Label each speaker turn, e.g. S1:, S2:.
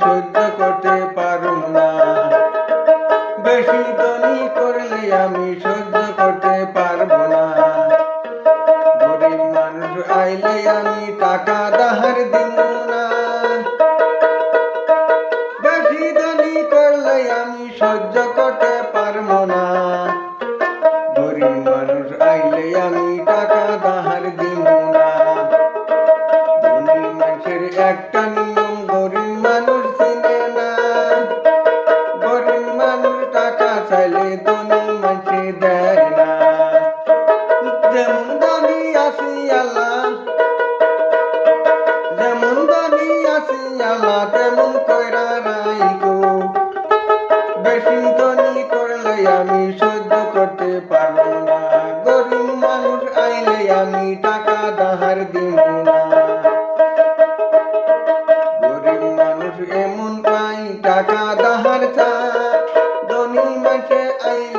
S1: সহ্য করতে পারুম না। বেশি ধনী করলে আমি সহ্য করতে পারবো না। গরিব মানুষ আইলে আমি টাকা ধার দিব না। বেশি ধনী করলে আমি সহ্য করতে পারবো না। গরিব মানুষ আইলে আমি টাকা ধার দিব না। ধনী মানুষের একটা নিয়ম গরিব মানুষ চিনে না। গরিব মানুষ টাকা চাইলে ধনী মানুষে দেয় না। যেমন ধনী আছি আল্লাহ, যেমন ধনী আছি আল্লাহ তেমন কইরা রাইখো। বেশি ধনী করলে আমি সহ্য করতে পারবো না। গরিব মানুষ আইলে আমি টাকা ধার দিব না। গরিব মানুষ এমন পাই টাকা ধার চায়, ধনী মানুষে আইলে